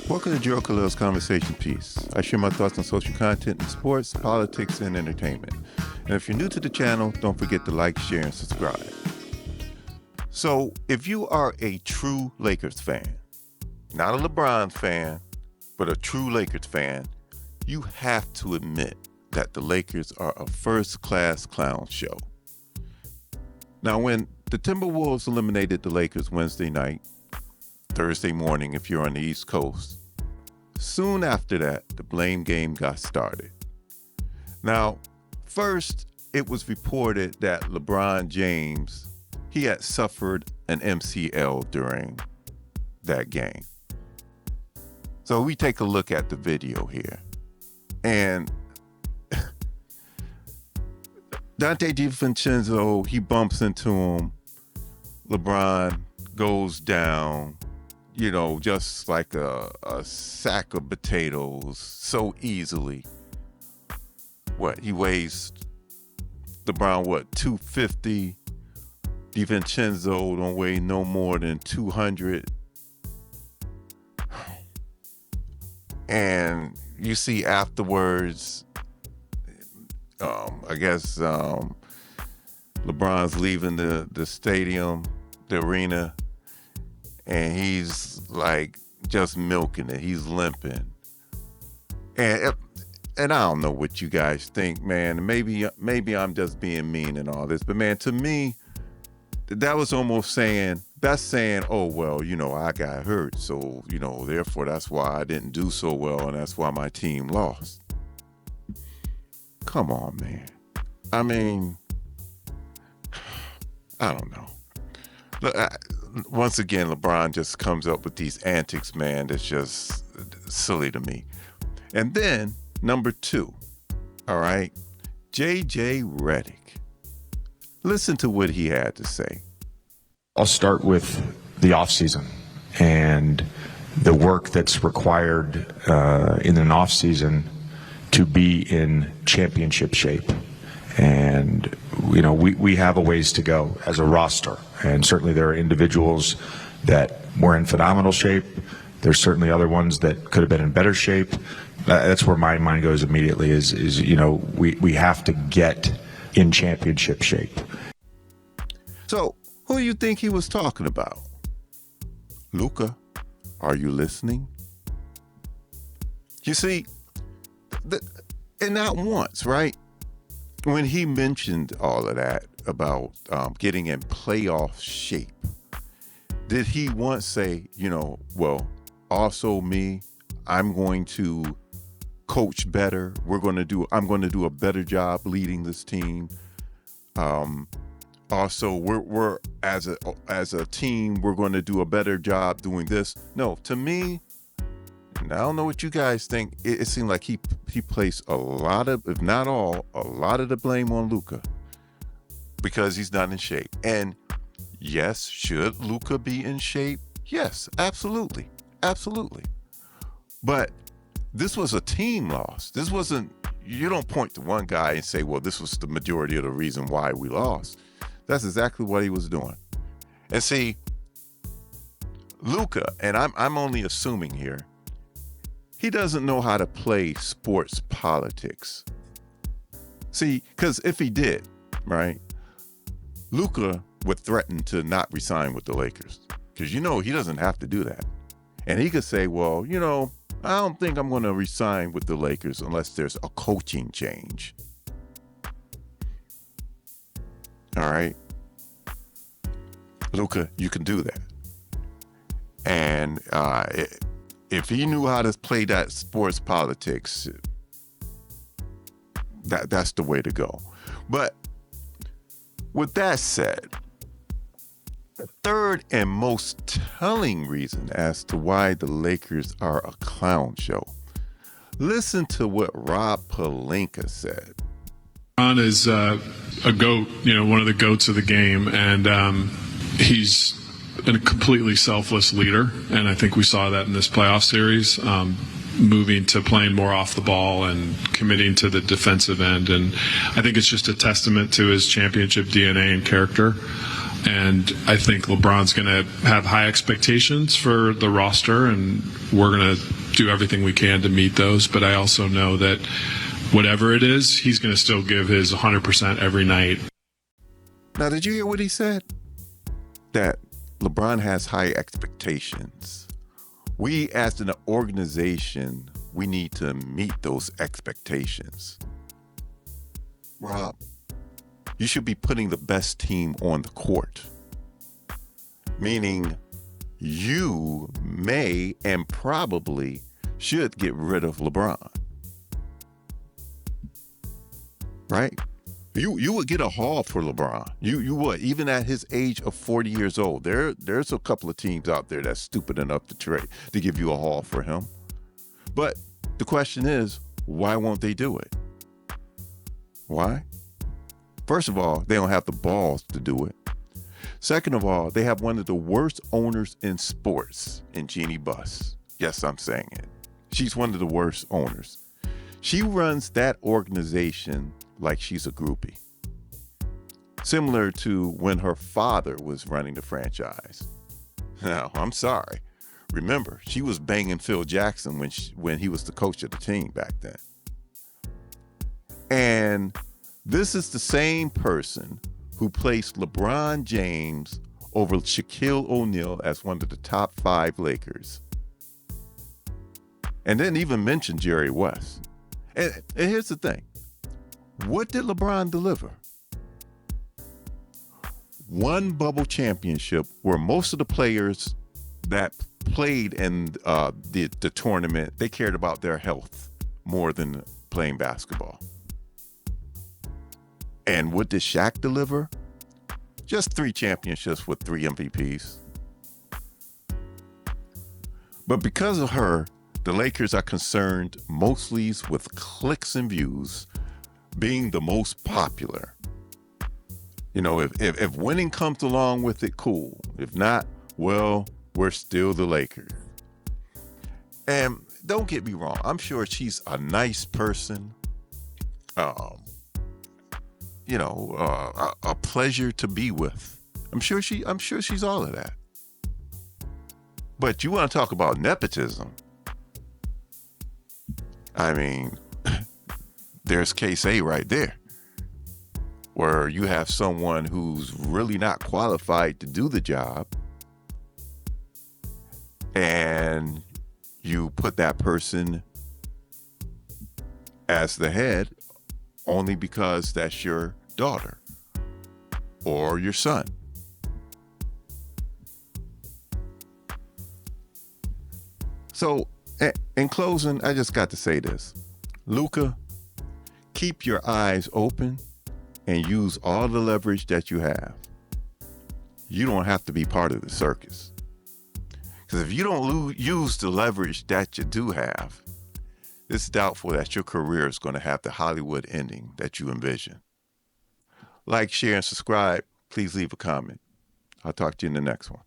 Welcome to Joe Khalil's Conversation Piece. I share my thoughts on social content in sports, politics, and entertainment. And if you're new to the channel, don't forget to like, share, and subscribe. So, if you are a true Lakers fan, not a LeBron fan, but a true Lakers fan, you have to admit that the Lakers are a first-class clown show. Now, when the Timberwolves eliminated the Lakers Wednesday night, Thursday morning if you're on the East Coast, soon after that, the blame game got started. Now, first, it was reported that LeBron James, he had suffered an MCL during that game. So we take a look at the video here. And Dante DiVincenzo, he bumps into him. LeBron goes down, just like a sack of potatoes so easily. He weighs, LeBron, 250? DiVincenzo don't weigh no more than 200. And you see afterwards, LeBron's leaving the stadium, the arena, and he's like just milking it. He's limping. And I don't know what you guys think, man. Maybe I'm just being mean and all this, but man, to me, that was almost saying, oh, well, I got hurt. So, therefore that's why I didn't do so well. And that's why my team lost. Come on, man. I mean, I don't know. Once again, LeBron just comes up with these antics, man, that's just silly to me. And then, number 2, all right, J.J. Redick. Listen to what he had to say. I'll start with the offseason and the work that's required in an offseason to be in championship shape. And, we have a ways to go as a roster. And certainly there are individuals that were in phenomenal shape. There's certainly other ones that could have been in better shape. That's where my mind goes immediately is we have to get in championship shape. So, who do you think he was talking about? Luka, are you listening? You see, and not once, right? When he mentioned all of that about getting in playoff shape, did he once say, also me, I'm going to coach better. I'm going to do a better job leading this team. Also, we're as a team, we're going to do a better job doing this. No, to me, and I don't know what you guys think. It seemed like he placed a lot of, if not all, a lot of the blame on Luka because he's not in shape. And yes, should Luka be in shape? Yes, absolutely, absolutely. But this was a team loss. This wasn't. You don't point to one guy and say, "Well, this was the majority of the reason why we lost." That's exactly what he was doing. And see, Luka, and I'm only assuming here, he doesn't know how to play sports politics. See, because if he did, right, Luka would threaten to not resign with the Lakers. Because he doesn't have to do that. And he could say, well, I don't think I'm going to resign with the Lakers unless there's a coaching change. All right. Luka, you can do that. And if he knew how to play that sports politics, that's the way to go. But with that said, the third and most telling reason as to why the Lakers are a clown show. Listen to what Rob Pelinka said. LeBron is a GOAT, one of the GOATs of the game, and he's a completely selfless leader, and I think we saw that in this playoff series, moving to playing more off the ball and committing to the defensive end, and I think it's just a testament to his championship DNA and character. And I think LeBron's going to have high expectations for the roster, and we're going to do everything we can to meet those. But I also know that whatever it is, he's going to still give his 100% every night. Now, did you hear what he said? That LeBron has high expectations. We, as an organization, we need to meet those expectations. Rob, you should be putting the best team on the court. Meaning, you may and probably should get rid of LeBron. Right? You would get a haul for LeBron. You would, even at his age of 40 years old. There's a couple of teams out there that's stupid enough to give you a haul for him. But the question is, why won't they do it? Why? First of all, they don't have the balls to do it. Second of all, they have one of the worst owners in sports in Jeannie Buss. Yes, I'm saying it. She's one of the worst owners. She runs that organization like she's a groupie. Similar to when her father was running the franchise. Now, I'm sorry. Remember, she was banging Phil Jackson when he was the coach of the team back then. And this is the same person who placed LeBron James over Shaquille O'Neal as one of the top 5 Lakers. And didn't even mention Jerry West. And here's the thing. What did LeBron deliver? One bubble championship where most of the players that played in the tournament, they cared about their health more than playing basketball. And what did Shaq deliver? Just 3 championships with 3 MVPs. But because of her, the Lakers are concerned mostly with clicks and views, being the most popular. You know, if winning comes along with it, cool. If not, well, we're still the Lakers. And don't get me wrong, I'm sure she's a nice person. A pleasure to be with. I'm sure she's all of that. But you want to talk about nepotism? I mean, there's case A right there, where you have someone who's really not qualified to do the job, and you put that person as the head only because that's your daughter or your son. So, in closing, I just got to say this. Luka, keep your eyes open and use all the leverage that you have. You don't have to be part of the circus. Because if you don't use the leverage that you do have, it's doubtful that your career is going to have the Hollywood ending that you envision. Like, share, and subscribe. Please leave a comment. I'll talk to you in the next one.